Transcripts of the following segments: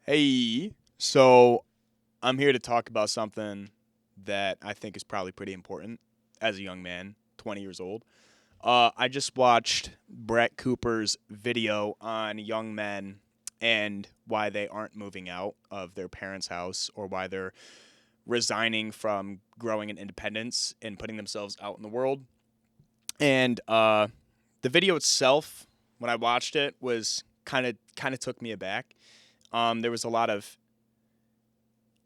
Hey, so I'm here to talk about something that I think is probably pretty important as a young man, 20 years old. I just watched Brett Cooper's video on young men and why they aren't moving out of their parents' house or why they're resigning from growing in independence and putting themselves out in the world. And the video itself, when I watched it, was kind of took me aback. There was a lot of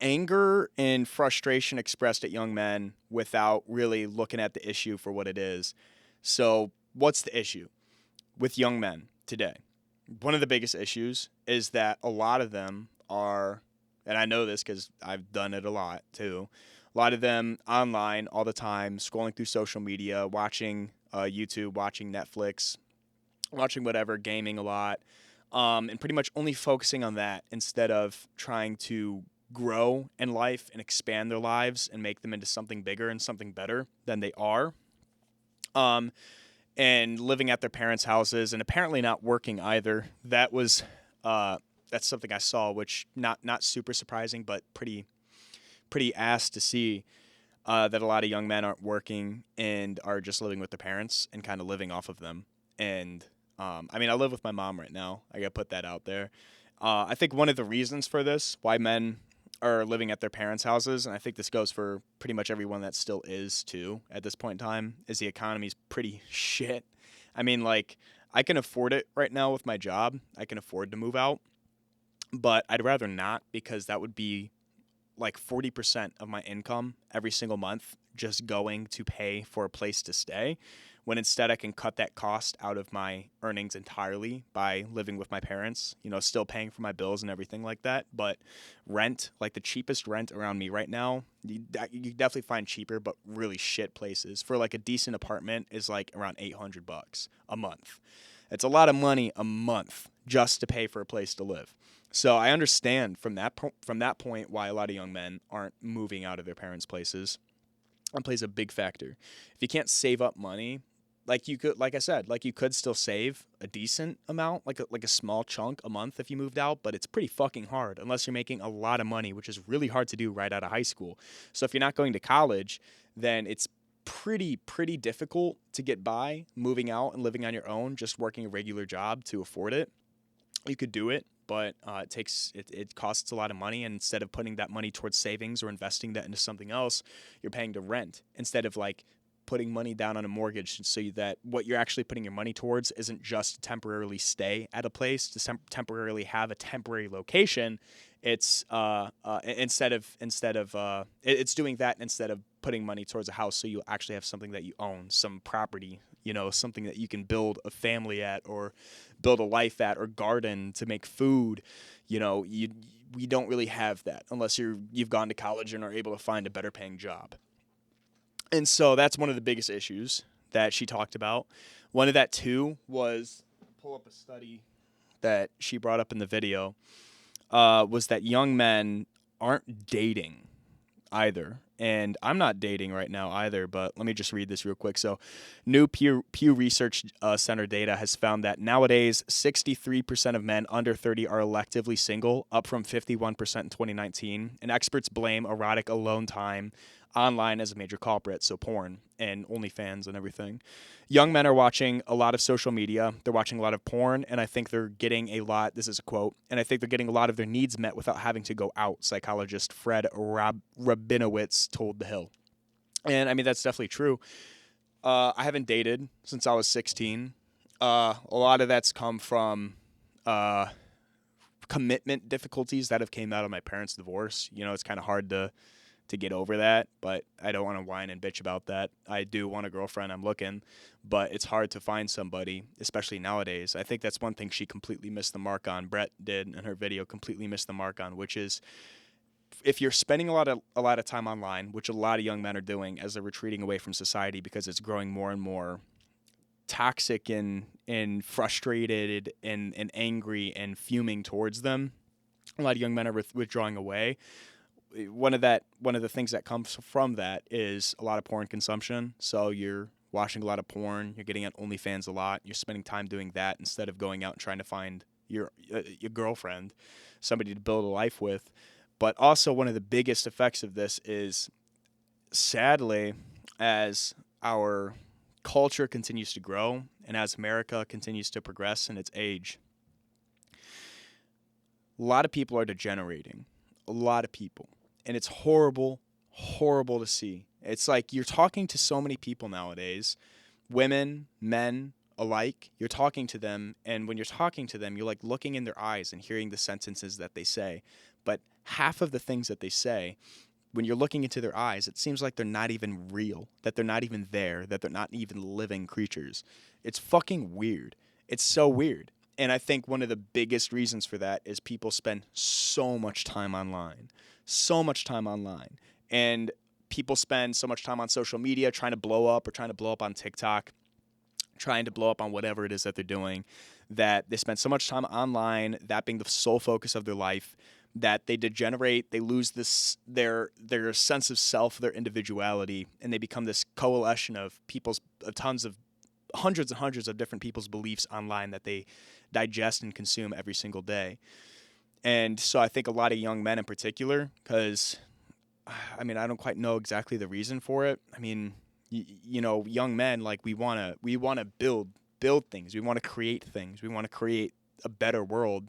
anger and frustration expressed at young men without really looking at the issue for what it is. So, what's the issue with young men today? One of the biggest issues is that a lot of them are, and I know this because I've done it a lot too, a lot of them online all the time, scrolling through social media, watching YouTube, watching Netflix, watching whatever, gaming a lot, and pretty much only focusing on that instead of trying to grow in life and expand their lives and make them into something bigger and something better than they are. Um, and living at their parents' houses and apparently not working either. Uh, that's something I saw, which not super surprising, but pretty ass to see. That a lot of young men aren't working and are just living with their parents and kind of living off of them. And I mean, I live with my mom right now. I gotta put that out there. I think one of the reasons for this, why men are living at their parents' houses, and I think this goes for pretty much everyone that still is too at this point in time, is the economy's pretty shit. I mean, like, I can afford it right now with my job. I can afford to move out, but I'd rather not because that would be like 40% of my income every single month just going to pay for a place to stay when instead I can cut that cost out of my earnings entirely by living with my parents, still paying for my bills and everything like that. But rent, like the cheapest rent around me right now, you definitely find cheaper, but really shit places for like a decent apartment is like around $800 a month. It's a lot of money a month just to pay for a place to live. So I understand from that point why a lot of young men aren't moving out of their parents' places. That plays a big factor. If you can't save up money, like I said, like you could still save a decent amount, like a small chunk a month if you moved out, but it's pretty fucking hard unless you're making a lot of money, which is really hard to do right out of high school. So if you're not going to college, then it's pretty difficult to get by moving out and living on your own, just working a regular job to afford it. You could do it, but it costs a lot of money, and instead of putting that money towards savings or investing that into something else, you're paying to rent instead of like putting money down on a mortgage so that what you're actually putting your money towards isn't just to temporarily stay at a place, to temporarily have a temporary location. It's it's doing that instead of putting money towards a house so you actually have something that you own, some property, something that you can build a family at or build a life at or garden to make food. We don't really have that unless you've gone to college and are able to find a better paying job. And so that's one of the biggest issues that she talked about. One of that too was pull up a study that she brought up in the video, was that young men aren't dating either. And I'm not dating right now either, but let me just read this real quick. So, new Pew Research Center data has found that nowadays 63% of men under 30 are electively single, up from 51% in 2019. And experts blame erotic alone time online as a major culprit, so porn and OnlyFans and everything. Young men are watching a lot of social media. They're watching a lot of porn, and I think they're getting a lot. This is a quote, and I think they're getting a lot of their needs met without having to go out. Psychologist Fred Rabinowitz told The Hill, and I mean that's definitely true. I haven't dated since I was 16. A lot of that's come from uh, commitment difficulties that have came out of my parents' divorce. It's kind of hard to get over that, but I don't want to whine and bitch about that. I do want a girlfriend. I'm looking, but it's hard to find somebody, especially nowadays. I think that's one thing she completely missed the mark on. Brett did in her video completely missed the mark on, which is if you're spending a lot of time online, which a lot of young men are doing as they're retreating away from society because it's growing more and more toxic and frustrated and angry and fuming towards them. A lot of young men are withdrawing away. One of the things that comes from that is a lot of porn consumption. So you're watching a lot of porn, you're getting on OnlyFans a lot, you're spending time doing that instead of going out and trying to find your girlfriend, somebody to build a life with. But also one of the biggest effects of this is, sadly, as our culture continues to grow and as America continues to progress in its age, a lot of people are degenerating. A lot of people. And it's horrible, horrible to see. It's like you're talking to so many people nowadays, women, men alike. You're talking to them, and when you're talking to them, you're like looking in their eyes and hearing the sentences that they say. But half of the things that they say, when you're looking into their eyes, it seems like they're not even real, that they're not even there, that they're not even living creatures. It's fucking weird. It's so weird. And I think one of the biggest reasons for that is people spend so much time online. So much time online. And people spend so much time on social media trying to blow up, or trying to blow up on TikTok, trying to blow up on whatever it is that they're doing, that they spend so much time online, that being the sole focus of their life, that they degenerate, they lose their sense of self, their individuality, and they become this coalition of hundreds and hundreds of different people's beliefs online that they digest and consume every single day. And so I think a lot of young men in particular, because I mean, I don't quite know exactly the reason for it. I mean, young men, like, we want to build things. We want to create things. We want to create a better world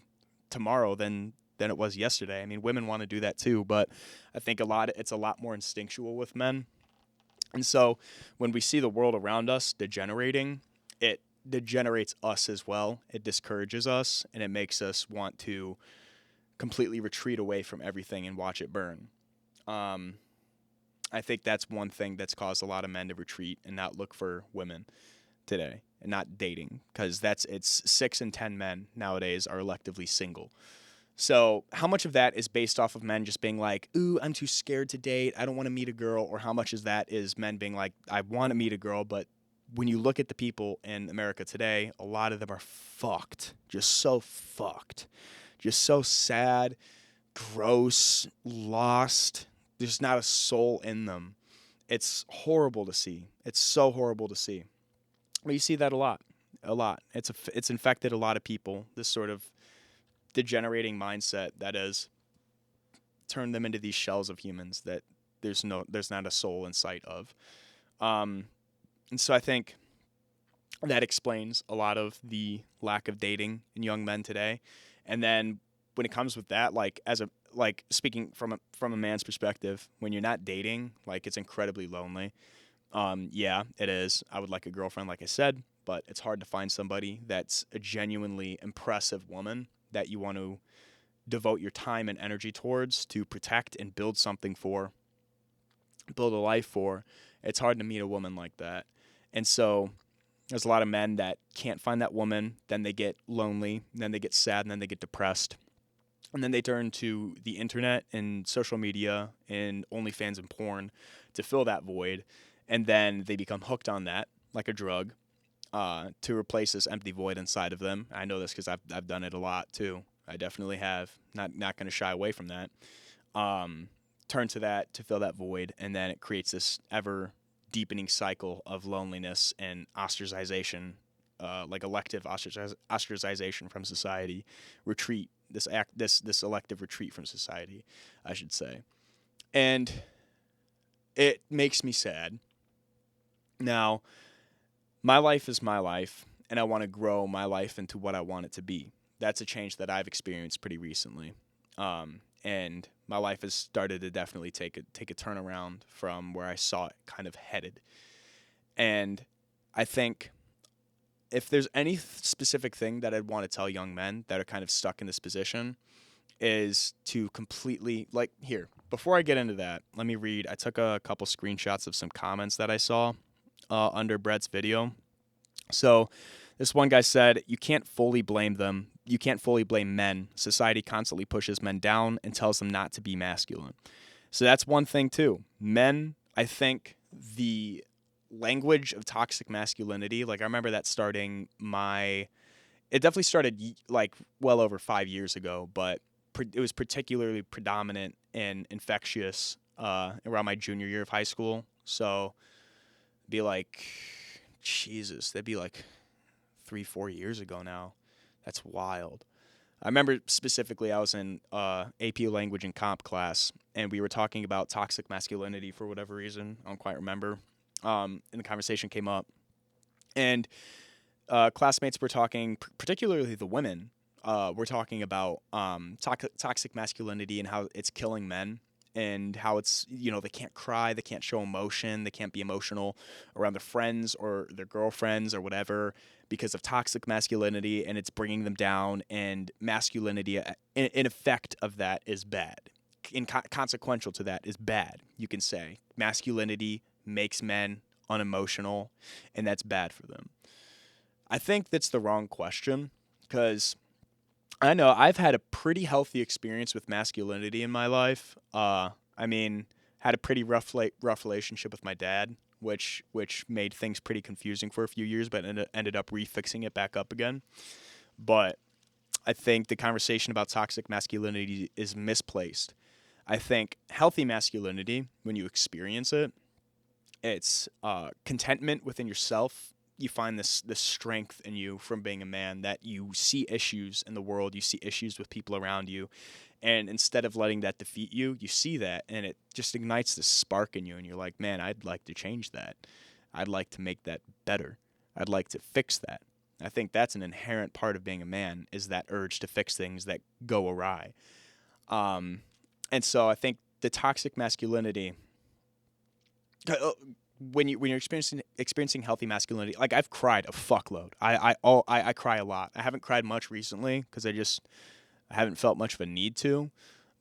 tomorrow than it was yesterday. I mean, women want to do that too, but I think it's a lot more instinctual with men. And so when we see the world around us degenerating, it degenerates us as well. It discourages us, and it makes us want to completely retreat away from everything and watch it burn. I think that's one thing that's caused a lot of men to retreat and not look for women today and not dating, because it's 6 in 10 men nowadays are electively single. So how much of that is based off of men just being like, ooh, I'm too scared to date, I don't want to meet a girl, or how much is that is men being like, I want to meet a girl, but when you look at the people in America today, a lot of them are fucked, just so sad, gross, lost. There's not a soul in them. It's horrible to see. It's so horrible to see. But you see that a lot. It's infected a lot of people, this sort of degenerating mindset that has turned them into these shells of humans that there's not a soul in sight of. And so I think that explains a lot of the lack of dating in young men today. And then when it comes with that, speaking from a man's perspective, when you're not dating, like, it's incredibly lonely. Yeah, it is. I would like a girlfriend, like I said, but it's hard to find somebody that's a genuinely impressive woman that you want to devote your time and energy towards, to protect and build something for, build a life for. It's hard to meet a woman like that. And so there's a lot of men that can't find that woman, then they get lonely, then they get sad, and then they get depressed. And then they turn to the internet and social media and OnlyFans and porn to fill that void. And then they become hooked on that like a drug, to replace this empty void inside of them. I know this because I've done it a lot too. I definitely have. Not going to shy away from that. Turn to that to fill that void, and then it creates this ever deepening cycle of loneliness and ostracization, like elective ostracization from society, retreat. This elective retreat from society, I should say, and it makes me sad. Now, my life is my life, and I want to grow my life into what I want it to be. That's a change that I've experienced pretty recently, and my life has started to definitely take a turnaround from where I saw it kind of headed. And I think if there's any specific thing that I'd want to tell young men that are kind of stuck in this position, is to completely, like, here, before I get into that, let me read. I took a couple screenshots of some comments that I saw under Brett's video. So this one guy said, you can't fully blame them. You can't fully blame men. Society constantly pushes men down and tells them not to be masculine. So that's one thing too. Men, I think the language of toxic masculinity, like, I remember that it definitely started like well over 5 years ago, but it was particularly predominant and infectious around my junior year of high school. So be like, Jesus, that'd be like 3-4 years ago now. That's wild. I remember specifically I was in AP language and comp class, and we were talking about toxic masculinity for whatever reason. I don't quite remember. And the conversation came up, and classmates were talking, particularly the women, were talking about toxic masculinity and how it's killing men, and how it's, they can't cry, they can't show emotion, they can't be emotional around their friends or their girlfriends or whatever because of toxic masculinity, and it's bringing them down. And masculinity, in effect of that, is bad. Consequential to that is bad. You can say masculinity makes men unemotional, and that's bad for them. I think that's the wrong question, because I know I've had a pretty healthy experience with masculinity in my life. I mean, had a pretty rough relationship with my dad, which made things pretty confusing for a few years, but ended up refixing it back up again. But I think the conversation about toxic masculinity is misplaced. I think healthy masculinity, when you experience it, it's contentment within yourself. You find this strength in you from being a man, that you see issues in the world, you see issues with people around you, and instead of letting that defeat you, you see that, and it just ignites this spark in you, and you're like, man, I'd like to change that. I'd like to make that better. I'd like to fix that. I think that's an inherent part of being a man, is that urge to fix things that go awry. And so I think the toxic masculinity, when you're experiencing healthy masculinity, like I've cried a fuckload. I cry a lot. I haven't cried much recently because I haven't felt much of a need to.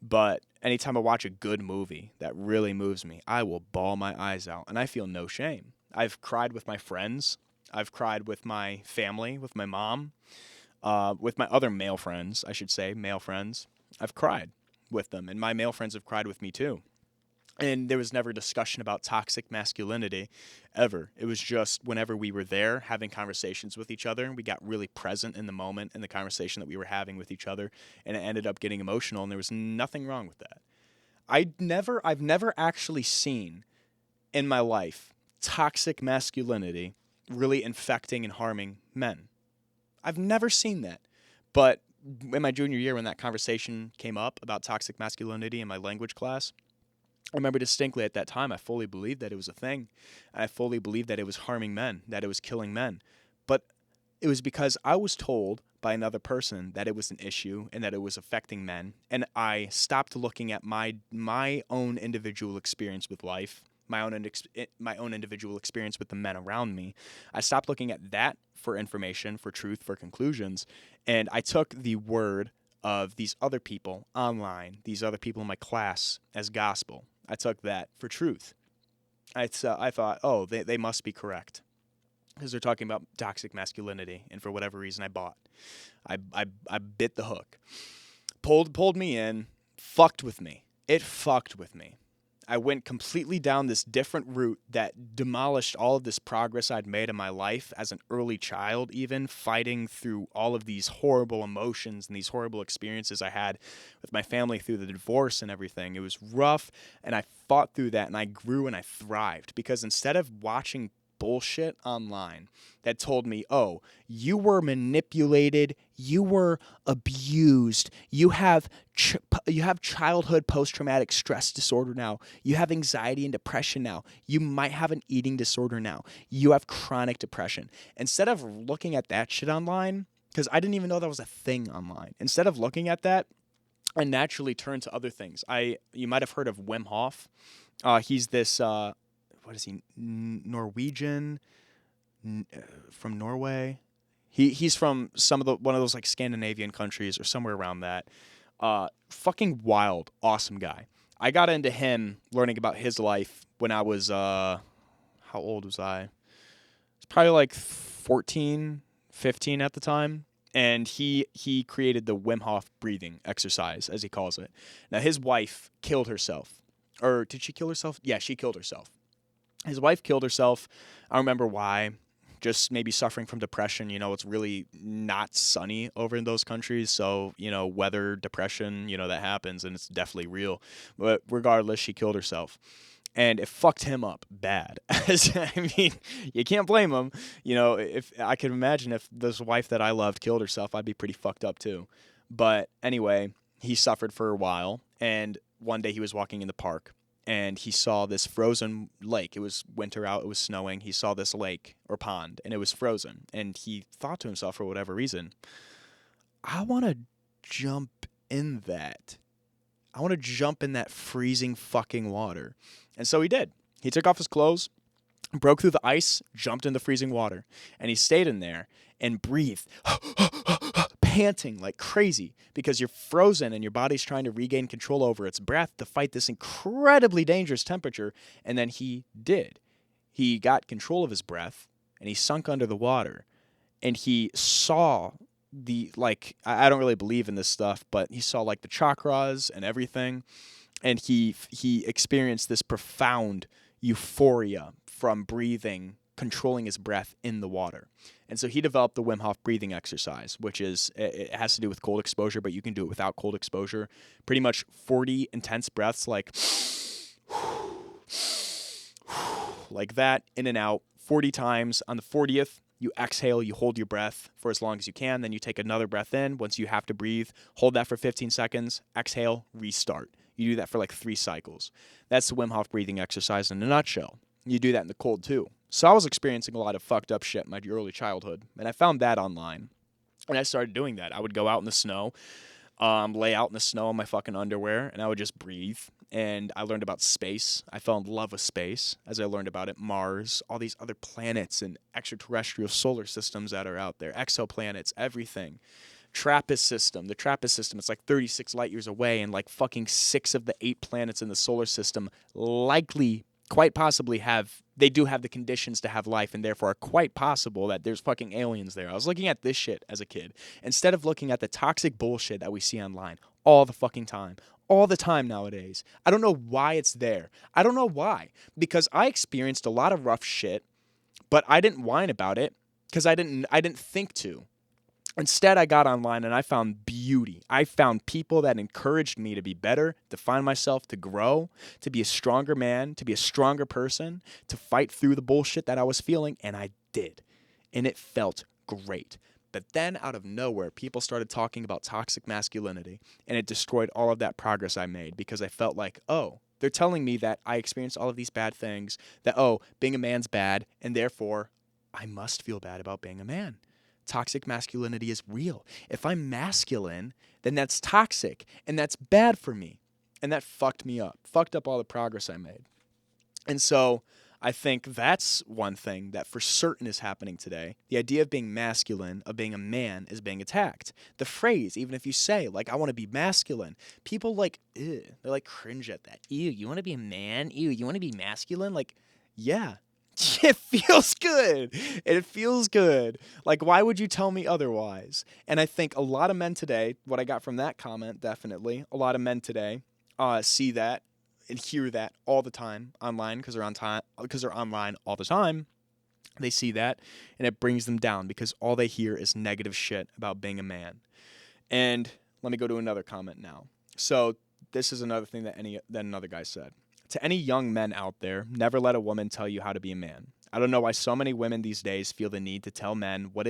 But anytime I watch a good movie that really moves me, I will bawl my eyes out, and I feel no shame. I've cried with my friends. I've cried with my family, with my mom, with my other male friends, I should say, male friends. I've cried with them, and my male friends have cried with me too. And there was never discussion about toxic masculinity, ever. It was just whenever we were there having conversations with each other, we got really present in the moment in the conversation that we were having with each other, and it ended up getting emotional, and there was nothing wrong with that. I've never actually seen in my life toxic masculinity really infecting and harming men. I've never seen that. But in my junior year, when that conversation came up about toxic masculinity in my language class, I remember distinctly at that time, I fully believed that it was a thing. I fully believed that it was harming men, that it was killing men. But it was because I was told by another person that it was an issue and that it was affecting men. And I stopped looking at my own individual experience with life, my own individual experience with the men around me. I stopped looking at that for information, for truth, for conclusions. And I took the word of these other people online, these other people in my class, as gospel. I took that for truth. I thought, oh, they must be correct, because they're talking about toxic masculinity, and for whatever reason, I bit the hook, pulled me in, fucked with me. It fucked with me. I went completely down this different route that demolished all of this progress I'd made in my life as an early child, even fighting through all of these horrible emotions and these horrible experiences I had with my family through the divorce and everything. It was rough, and I fought through that, and I grew and I thrived, because instead of watching bullshit online that told me, oh, you were manipulated, you were abused, you have childhood post-traumatic stress disorder now, you have anxiety and depression now, you might have an eating disorder now, you have chronic depression. Instead of looking at that shit online, because I didn't even know that was a thing online, instead of looking at that, I naturally turned to other things. You might have heard of Wim Hof. He's this what is he, Norwegian, from Norway? He's from one of those like Scandinavian countries or somewhere around that. Fucking wild, awesome guy. I got into him learning about his life when I was how old was I? It's probably like 14, 15 at the time. And he created the Wim Hof breathing exercise, as he calls it. Now, his wife killed herself. Or did she kill herself? Yeah, she killed herself. His wife killed herself. I don't remember why. Just maybe suffering from depression. It's really not sunny over in those countries. So, weather, depression, that happens, and it's definitely real. But regardless, she killed herself. And it fucked him up bad. I mean, you can't blame him. If I could imagine if this wife that I loved killed herself, I'd be pretty fucked up too. But anyway, he suffered for a while, and one day he was walking in the park, and he saw this frozen lake. It was winter out, it was snowing. He saw this lake or pond, and it was frozen. And he thought to himself, for whatever reason, I want to jump in that. I want to jump in that freezing fucking water. And so he did. He took off his clothes, broke through the ice, jumped in the freezing water, and he stayed in there and breathed, panting like crazy because you're frozen and your body's trying to regain control over its breath to fight this incredibly dangerous temperature. And then he did. He got control of his breath and he sunk under the water and he saw I don't really believe in this stuff, but he saw like the chakras and everything, and he experienced this profound euphoria from breathing, controlling his breath in the water. And so he developed the Wim Hof breathing exercise, which is, it has to do with cold exposure, but you can do it without cold exposure. Pretty much 40 intense breaths, like that, in and out, 40 times. On the 40th, you exhale, you hold your breath for as long as you can, then you take another breath in. Once you have to breathe, hold that for 15 seconds, exhale, restart. You do that for like 3 cycles. That's the Wim Hof breathing exercise in a nutshell. You do that in the cold too. So I was experiencing a lot of fucked up shit in my early childhood, and I found that online. And I started doing that. I would go out in the snow, lay out in the snow in my fucking underwear, and I would just breathe. And I learned about space. I fell in love with space as I learned about it. Mars, all these other planets and extraterrestrial solar systems that are out there, exoplanets, everything. TRAPPIST system. The TRAPPIST system, it's like 36 light years away, and like fucking 6 of the 8 planets in the solar system likely, quite possibly they do have the conditions to have life, and therefore are quite possible that there's fucking aliens there. I was looking at this shit as a kid, instead of looking at the toxic bullshit that we see online all the fucking time. All the time nowadays. I don't know why it's there. I don't know why. Because I experienced a lot of rough shit, but I didn't whine about it because I didn't think to. Instead, I got online and I found beauty. I found people that encouraged me to be better, to find myself, to grow, to be a stronger man, to be a stronger person, to fight through the bullshit that I was feeling, and I did. And it felt great. But then out of nowhere, people started talking about toxic masculinity, and it destroyed all of that progress I made because I felt like, oh, they're telling me that I experienced all of these bad things, that, oh, being a man's bad, and therefore I must feel bad about being a man. Toxic masculinity is real. If I'm masculine, then that's toxic, and that's bad for me. And that fucked me up, fucked up all the progress I made. And so I think that's one thing that for certain is happening today. The idea of being masculine, of being a man, is being attacked. The phrase, even if you say, like, I want to be masculine, people like, ew, they like cringe at that. Ew, you want to be a man? Ew, you want to be masculine? Like, yeah. It feels good. It feels good. Like, why would you tell me otherwise? And I think a lot of men today, what I got from that comment, definitely, a lot of men today see that and hear that all the time online because they're online all the time. They see that, and it brings them down because all they hear is negative shit about being a man. And let me go to another comment now. So this is another thing that another guy said. To any young men out there, never let a woman tell you how to be a man. I don't know why so many women these days feel the need to tell men what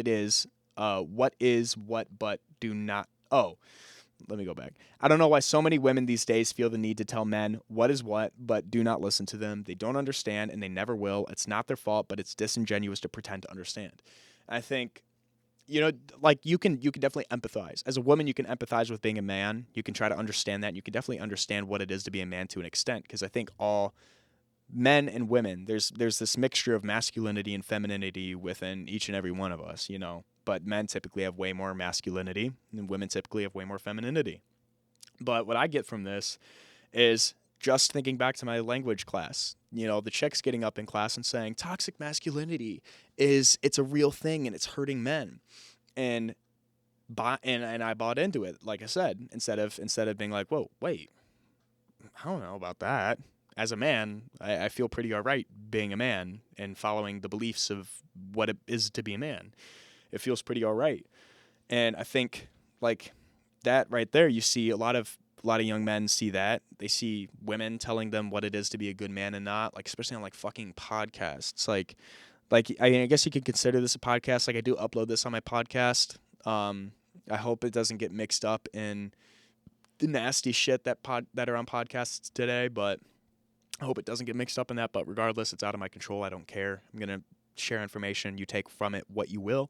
but do not. Oh, let me go back. I don't know why so many women these days feel the need to tell men what is what, but do not listen to them. They don't understand, and they never will. It's not their fault, but it's disingenuous to pretend to understand. I think, like you can definitely empathize. As a woman, you can empathize with being a man. You can try to understand that. And you can definitely understand what it is to be a man to an extent, because I think all men and women, there's this mixture of masculinity and femininity within each and every one of us, But men typically have way more masculinity, and women typically have way more femininity. But what I get from this is just thinking back to my language class. The chicks getting up in class and saying toxic masculinity it's a real thing and it's hurting men. And I bought into it, like I said, instead of being like, whoa, wait, I don't know about that. As a man, I feel pretty all right being a man and following the beliefs of what it is to be a man. It feels pretty all right. And I think like that right there, you see a lot of young men see that. They see women telling them what it is to be a good man and not, like, especially on like fucking podcasts. Like I guess you could consider this a podcast. Like I do upload this on my podcast. I hope it doesn't get mixed up in the nasty shit that are on podcasts today, but I hope it doesn't get mixed up in that. But regardless, it's out of my control. I don't care. I'm going to share information. You take from it what you will.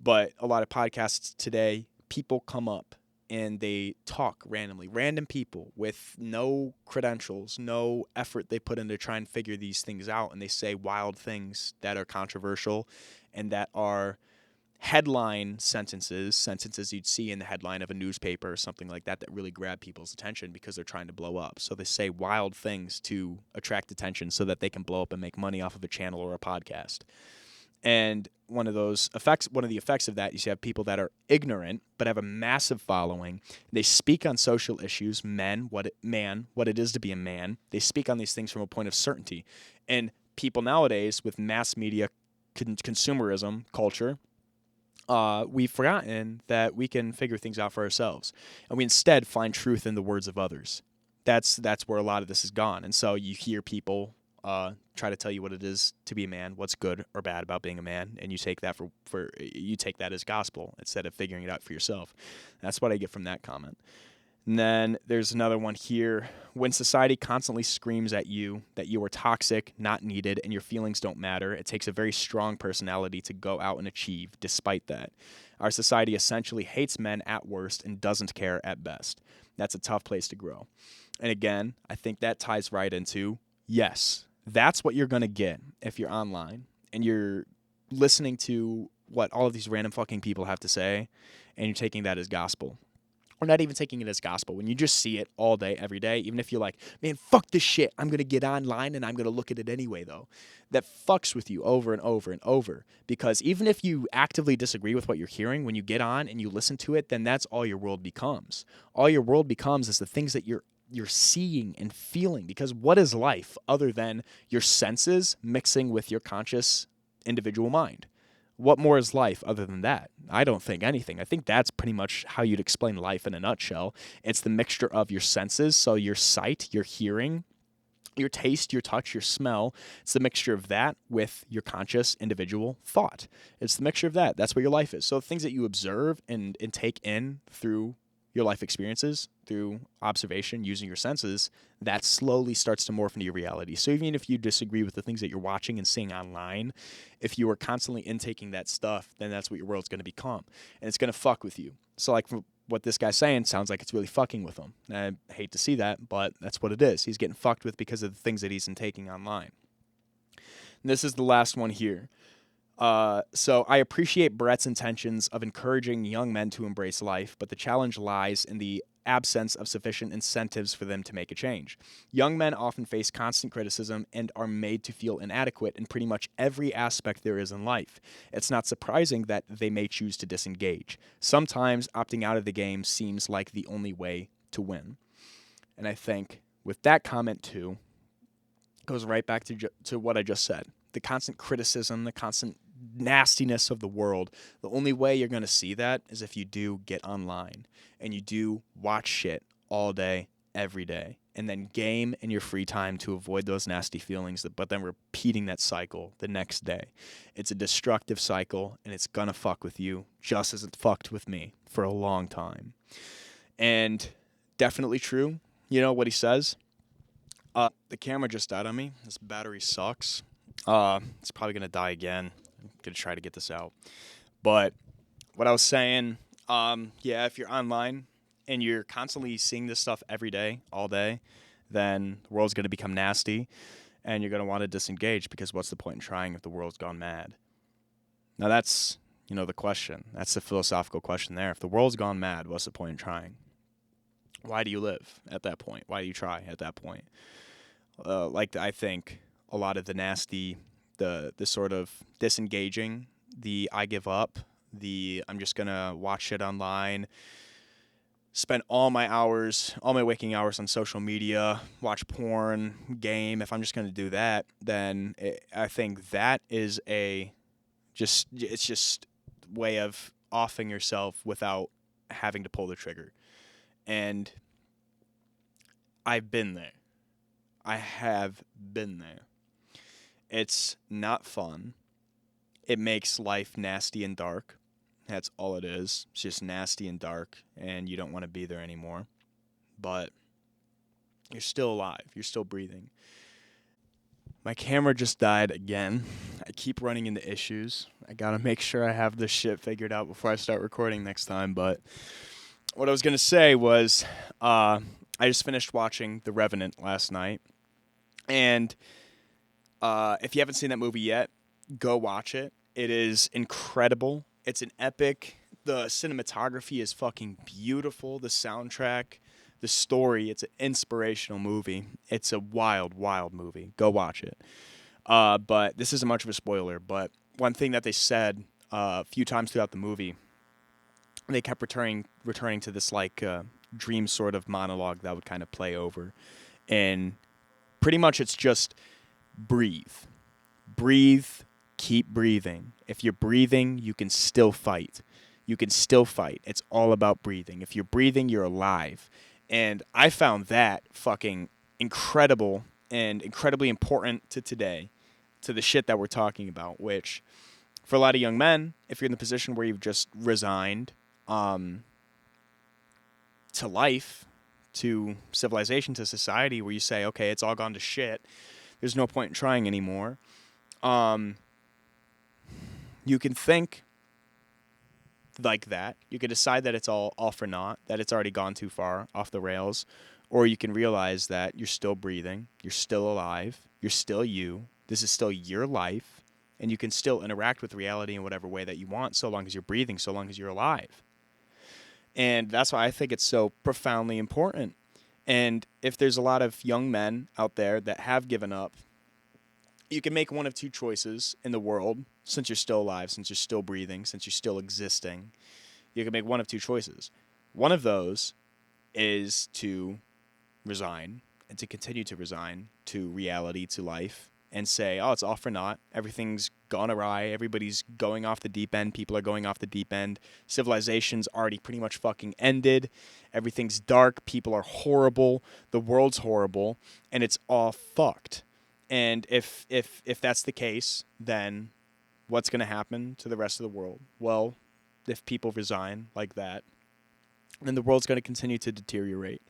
But a lot of podcasts today, people come up and they talk randomly. Random people with no credentials, no effort they put into trying to figure these things out. And they say wild things that are controversial and that are sentences you'd see in the headline of a newspaper or something like that really grab people's attention because they're trying to blow up. So they say wild things to attract attention so that they can blow up and make money off of a channel or a podcast. And one of the effects of that is you have people that are ignorant but have a massive following. They speak on social issues, what it is to be a man. They speak on these things from a point of certainty. And people nowadays with mass media consumerism culture, we've forgotten that we can figure things out for ourselves, and we instead find truth in the words of others. That's where a lot of this is gone. And so you hear people try to tell you what it is to be a man, what's good or bad about being a man, and you take that you take that as gospel instead of figuring it out for yourself. That's what I get from that comment. And then there's another one here. When society constantly screams at you that you are toxic, not needed, and your feelings don't matter, it takes a very strong personality to go out and achieve despite that. Our society essentially hates men at worst and doesn't care at best. That's a tough place to grow. And again, I think that ties right into, yes, that's what you're going to get if you're online and you're listening to what all of these random fucking people have to say and you're taking that as gospel. Or not even taking it as gospel. When you just see it all day, every day, even if you're like, man, fuck this shit, I'm going to get online and I'm going to look at it anyway, though. That fucks with you over and over and over. Because even if you actively disagree with what you're hearing, when you get on and you listen to it, then that's all your world becomes. All your world becomes is the things that you're seeing and feeling. Because what is life other than your senses mixing with your conscious individual mind? What more is life other than that? I don't think anything. I think that's pretty much how you'd explain life in a nutshell. It's the mixture of your senses, so your sight, your hearing, your taste, your touch, your smell. It's the mixture of that with your conscious individual thought. It's the mixture of that. That's what your life is. So things that you observe and take in through your life experiences, through observation, using your senses, that slowly starts to morph into your reality. So even if you disagree with the things that you're watching and seeing online, if you are constantly intaking that stuff, then that's what your world's going to become. And it's going to fuck with you. So like what this guy's saying sounds like it's really fucking with him. And I hate to see that, but that's what it is. He's getting fucked with because of the things that he's intaking online. And this is the last one here. So I appreciate Brett's intentions of encouraging young men to embrace life, but the challenge lies in the absence of sufficient incentives for them to make a change. Young men often face constant criticism and are made to feel inadequate in pretty much every aspect there is in life. It's not surprising that they may choose to disengage. Sometimes opting out of the game seems like the only way to win. And I think with that comment too, goes right back to what I just said. The constant criticism, the constant nastiness of the world. The only way you're going to see that is if you do get online and you do watch shit all day, every day, and then game in your free time to avoid those nasty feelings, but then repeating that cycle the next day. It's a destructive cycle, and it's going to fuck with you just as it fucked with me for a long time. And definitely true, you know what he says? The camera just died on me. This battery sucks. It's probably going to die again. I'm going to try to get this out. But what I was saying, if you're online and you're constantly seeing this stuff every day, all day, then the world's going to become nasty and you're going to want to disengage because what's the point in trying if the world's gone mad? Now that's, the question. That's the philosophical question there. If the world's gone mad, what's the point in trying? Why do you live at that point? Why do you try at that point? I think a lot of the nasty, the sort of disengaging, the I give up, the I'm just going to watch shit online, spend all my waking hours on social media, watch porn, game. If I'm just going to do that, then I think that is it's just way of offing yourself without having to pull the trigger. And I've been there. I have been there. It's not fun. It makes life nasty and dark. That's all it is. It's just nasty and dark, and you don't want to be there anymore. But you're still alive. You're still breathing. My camera just died again. I keep running into issues. I gotta make sure I have this shit figured out before I start recording next time. But what I was gonna say was, I just finished watching The Revenant last night, and if you haven't seen that movie yet, go watch it. It is incredible. It's an epic. The cinematography is fucking beautiful. The soundtrack, the story, it's an inspirational movie. It's a wild, wild movie. Go watch it. But this isn't much of a spoiler, but one thing that they said a few times throughout the movie, they kept returning to this like dream sort of monologue that would kind of play over. And pretty much it's just breathe. Breathe, keep breathing. If you're breathing, you can still fight. You can still fight. It's all about breathing. If you're breathing, you're alive. And I found that fucking incredible and incredibly important to today, to the shit that we're talking about, which for a lot of young men, if you're in the position where you've just resigned to life, to civilization, to society, where you say, okay, it's all gone to shit, there's no point in trying anymore, you can think like that. You can decide that it's all for naught, that it's already gone too far off the rails, or you can realize that you're still breathing, you're still alive, you're still you, this is still your life, and you can still interact with reality in whatever way that you want, so long as you're breathing, so long as you're alive. And that's why I think it's so profoundly important. And if there's a lot of young men out there that have given up, you can make one of two choices in the world. Since you're still alive, since you're still breathing, since you're still existing, you can make one of two choices. One of those is to resign and to continue to resign to reality, to life, and say, oh, it's all for naught. Everything's gone awry. Everybody's going off the deep end. People are going off the deep end. Civilization's already pretty much fucking ended. Everything's dark. People are horrible. The world's horrible. And it's all fucked. And if that's the case, then what's going to happen to the rest of the world? Well, if people resign like that, then the world's going to continue to deteriorate.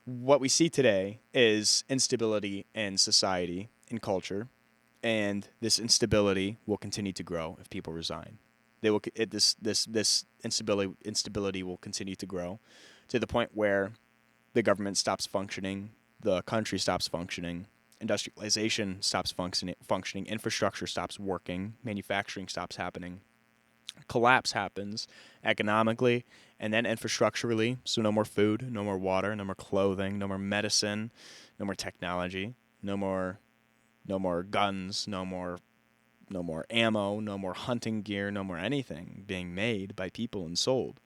What we see today is instability in society, in culture, and this instability will continue to grow if people resign. This instability will continue to grow to the point where the government stops functioning, the country stops functioning, industrialization stops functioning, infrastructure stops working, manufacturing stops happening, collapse happens economically and then infrastructurally. So no more food, no more water, no more clothing, no more medicine, no more technology, no more guns, no more ammo, no more hunting gear, no more anything being made by people and sold.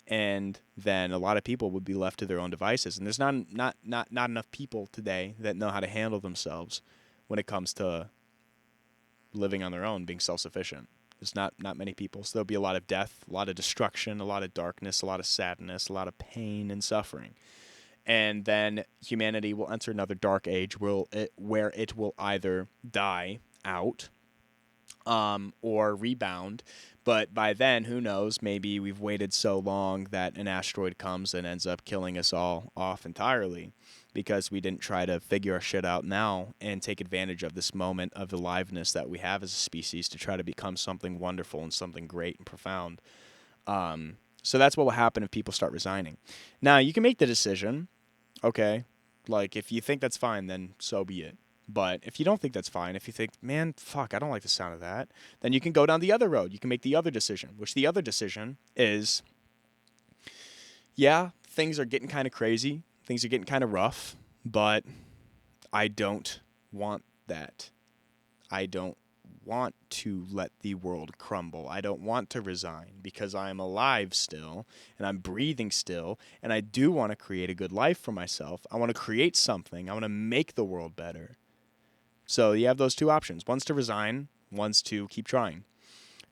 And then a lot of people would be left to their own devices. And there's not enough people today that know how to handle themselves when it comes to living on their own, being self-sufficient. There's not many people. So there'll be a lot of death, a lot of destruction, a lot of darkness, a lot of sadness, a lot of pain and suffering. And then humanity will enter another dark age where it will either die out or rebound. But by then, who knows, maybe we've waited so long that an asteroid comes and ends up killing us all off entirely because we didn't try to figure our shit out now and take advantage of this moment of aliveness that we have as a species to try to become something wonderful and something great and profound. So that's what will happen if people start resigning. Now, you can make the decision, okay, like if you think that's fine, then so be it. But if you don't think that's fine, if you think, man, fuck, I don't like the sound of that, then you can go down the other road. You can make the other decision, which the other decision is, yeah, things are getting kind of crazy. Things are getting kind of rough, but I don't want that. I don't want to let the world crumble. I don't want to resign because I am alive still and I'm breathing still, and I do want to create a good life for myself. I want to create something. I want to make the world better. So you have those two options. One's to resign, one's to keep trying.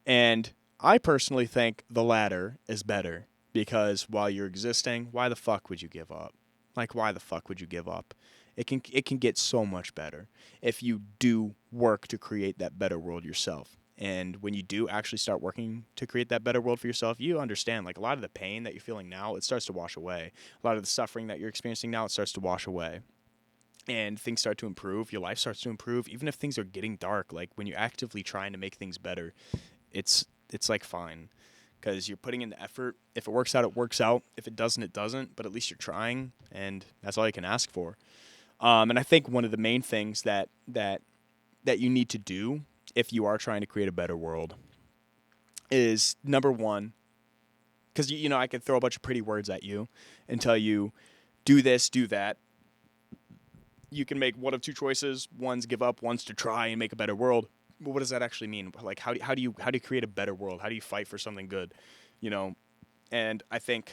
And I personally think the latter is better because while you're existing, why the fuck would you give up? Like, why the fuck would you give up? It can get so much better if you do work to create that better world yourself. And when you do actually start working to create that better world for yourself, you understand like a lot of the pain that you're feeling now, it starts to wash away. A lot of the suffering that you're experiencing now, it starts to wash away. And things start to improve, your life starts to improve, even if things are getting dark. Like when you're actively trying to make things better, it's like fine, because you're putting in the effort. If it works out, it works out. If it doesn't, it doesn't. But at least you're trying, and that's all you can ask for. And I think one of the main things that you need to do if you are trying to create a better world is, number one, because I could throw a bunch of pretty words at you and tell you, do this, do that. You can make one of two choices. One's give up, one's to try and make a better world. But what does that actually mean? Like, how do you create a better world? How do you fight for something good? And I think,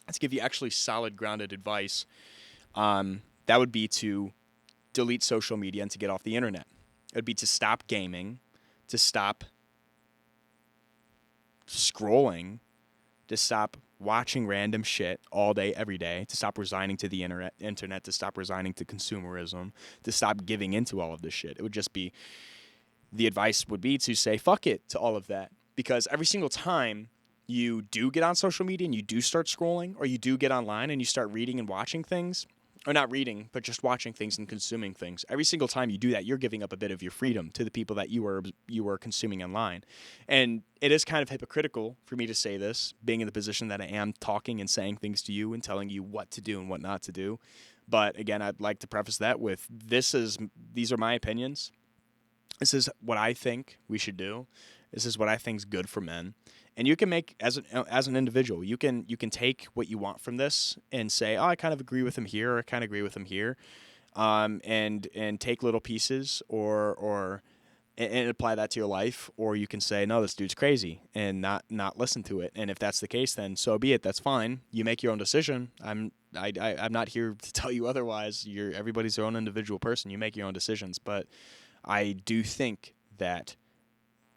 let's give you actually solid, grounded advice. That would be to delete social media and to get off the internet. It would be to stop gaming, to stop scrolling, to stop watching random shit all day, every day, to stop resigning to the internet, to stop resigning to consumerism, to stop giving into all of this shit. It would just be, the advice would be to say fuck it to all of that. Because every single time you do get on social media and you do start scrolling, or you do get online and you start reading and watching things, or not reading, but just watching things and consuming things. Every single time you do that, you're giving up a bit of your freedom to the people that you were consuming online. And it is kind of hypocritical for me to say this, being in the position that I am, talking and saying things to you and telling you what to do and what not to do. But again, I'd like to preface that with, these are my opinions. This is what I think we should do. This is what I think is good for men. And you can make, as an individual, you can take what you want from this and say, oh, I kind of agree with him here, or I kind of agree with him here, and take little pieces and apply that to your life. Or you can say, no, this dude's crazy, and not listen to it. And if that's the case, then so be it. That's fine. You make your own decision. I'm not here to tell you otherwise. Everybody's their own individual person. You make your own decisions. But I do think that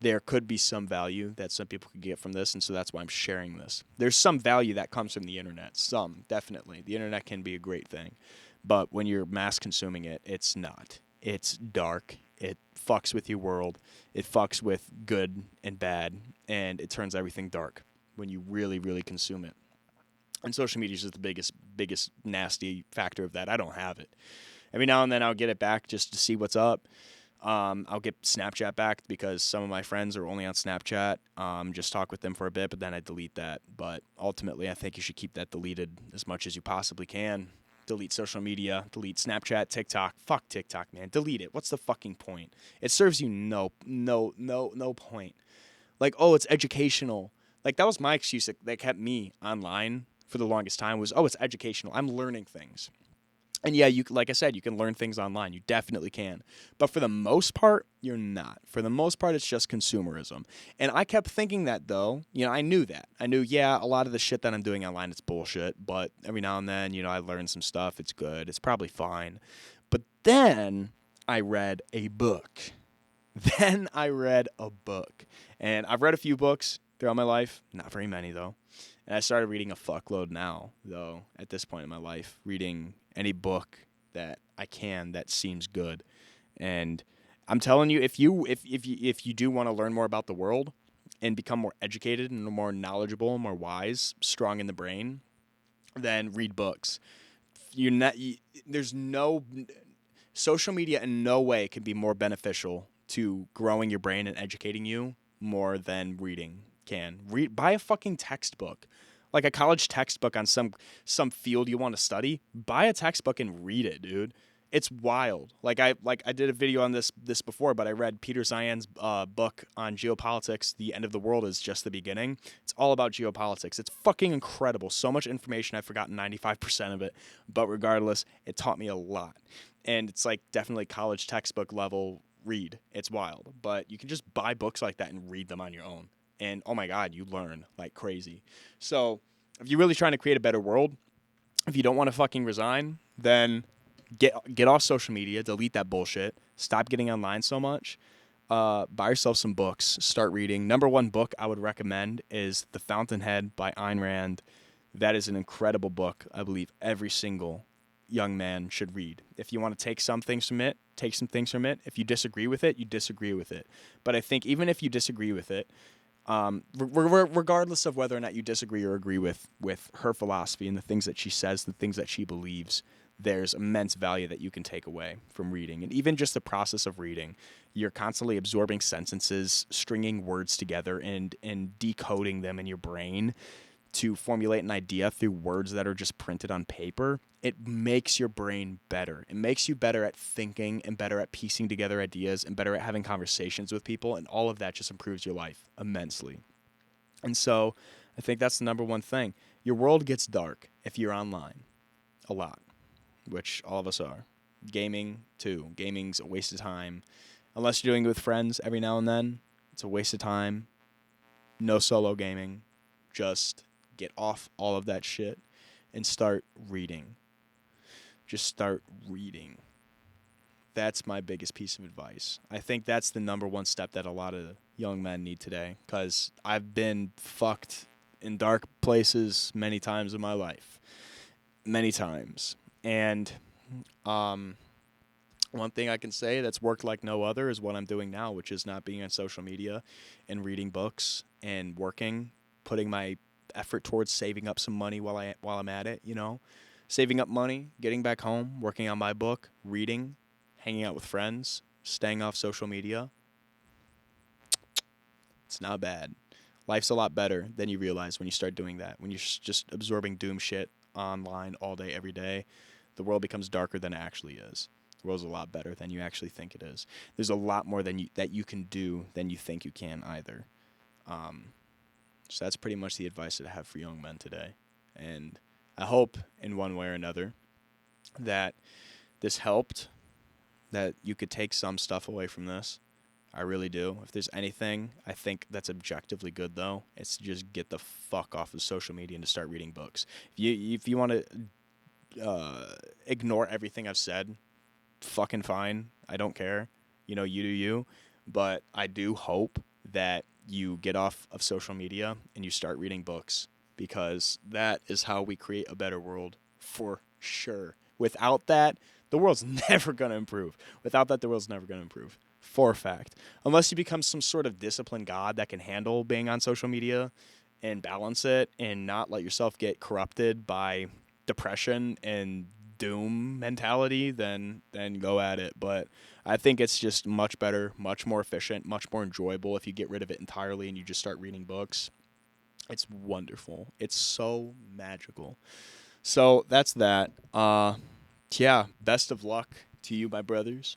there could be some value that some people could get from this, and so that's why I'm sharing this. There's some value that comes from the internet. Some, definitely. The internet can be a great thing. But when you're mass consuming it, it's not. It's dark. It fucks with your world. It fucks with good and bad, and it turns everything dark when you really, really consume it. And social media is just the biggest nasty factor of that. I don't have it. Every now and then I'll get it back just to see what's up. I'll get Snapchat back because some of my friends are only on Snapchat. Just talk with them for a bit, but then I delete that. But ultimately, I think you should keep that deleted as much as you possibly can. Delete social media, delete Snapchat, TikTok. Fuck TikTok, man. Delete it. What's the fucking point? It serves you no point. Like, oh, it's educational. Like, that was my excuse that kept me online for the longest time was, oh, it's educational. I'm learning things. And yeah, like I said, you can learn things online. You definitely can. But for the most part, you're not. For the most part, it's just consumerism. And I kept thinking that, though. I knew that. I knew, yeah, a lot of the shit that I'm doing online is bullshit. But every now and then, I learn some stuff. It's good. It's probably fine. But then I read a book. And I've read a few books throughout my life. Not very many, though. And I started reading a fuckload now, though, at this point in my life, reading any book that I can that seems good. And I'm telling you, if you do want to learn more about the world and become more educated and more knowledgeable, more wise, strong in the brain, then read books. Social media in no way can be more beneficial to growing your brain and educating you more than reading can. Buy a fucking textbook. Like a college textbook on some field you want to study. Buy a textbook and read it, dude. It's wild. I did a video on this before, but I read Peter Zeihan's book on geopolitics. The End of the World is just the beginning. It's all about geopolitics. It's fucking incredible. So much information, I've forgotten 95% of it. But regardless, it taught me a lot. And it's definitely college textbook level read. It's wild. But you can just buy books like that and read them on your own. And, oh, my God, you learn like crazy. So if you're really trying to create a better world, if you don't want to fucking resign, then get off social media, delete that bullshit, stop getting online so much, buy yourself some books, start reading. Number one book I would recommend is The Fountainhead by Ayn Rand. That is an incredible book. I believe every single young man should read. If you want to take some things from it, take some things from it. If you disagree with it, you disagree with it. But I think even if you disagree with it, regardless of whether or not you disagree or agree with her philosophy and the things that she says, the things that she believes, there's immense value that you can take away from reading. And even just the process of reading, you're constantly absorbing sentences, stringing words together, and decoding them in your brain to formulate an idea through words that are just printed on paper. It makes your brain better. It makes you better at thinking and better at piecing together ideas and better at having conversations with people. And all of that just improves your life immensely. And so I think that's the number one thing. Your world gets dark if you're online a lot, which all of us are. Gaming, too. Gaming's a waste of time. Unless you're doing it with friends every now and then, it's a waste of time. No solo gaming. Just get off all of that shit and start reading. Just start reading. That's my biggest piece of advice. I think that's the number one step that a lot of young men need today, because I've been fucked in dark places many times in my life. Many times. And one thing I can say that's worked like no other is what I'm doing now, which is not being on social media and reading books and working, putting my effort towards saving up some money while I'm at it, saving up money, getting back home, working on my book, reading, hanging out with friends, staying off social media. It's not bad. Life's a lot better than you realize when you start doing that. When you're just absorbing doom shit online all day, every day, the world becomes darker than it actually is. The world's a lot better than you actually think it is. There's a lot more that you can do than you think you can either. So that's pretty much the advice that I have for young men today. And I hope in one way or another that this helped, that you could take some stuff away from this. I really do. If there's anything I think that's objectively good, though, it's to just get the fuck off of social media and to start reading books. If you want to ignore everything I've said, fucking fine. I don't care. You do you. But I do hope that you get off of social media and you start reading books, because that is how we create a better world for sure. Without that, the world's never going to improve. Without that, the world's never going to improve. For a fact. Unless you become some sort of disciplined god that can handle being on social media and balance it and not let yourself get corrupted by depression and doom mentality, then go at it. But I think it's just much better, much more efficient, much more enjoyable if you get rid of it entirely and you just start reading books. It's wonderful. It's so magical. So that's that. Yeah, best of luck to you, my brothers.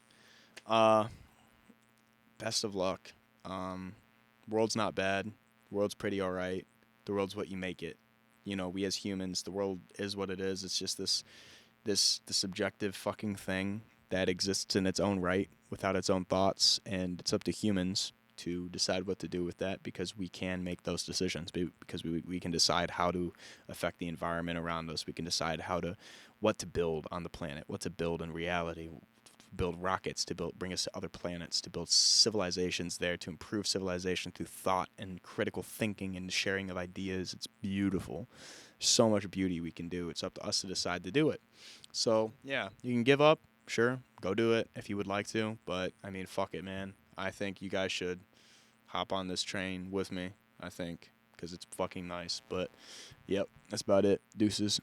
Best of luck. World's not bad. World's pretty all right. The world's what you make it. We as humans, the world is what it is. It's just this subjective fucking thing that exists in its own right without its own thoughts, and it's up to humans to decide what to do with that, because we can make those decisions, because we can decide how to affect the environment around us. We can decide what to build on the planet, what to build in reality, build rockets to bring us to other planets, to build civilizations there, to improve civilization through thought and critical thinking and sharing of ideas. It's beautiful. So much beauty we can do. It's up to us to decide to do it. So, yeah, you can give up. Sure, go do it if you would like to. But, fuck it, man. I think you guys should hop on this train with me, I think, because it's fucking nice. But, yep, that's about it. Deuces.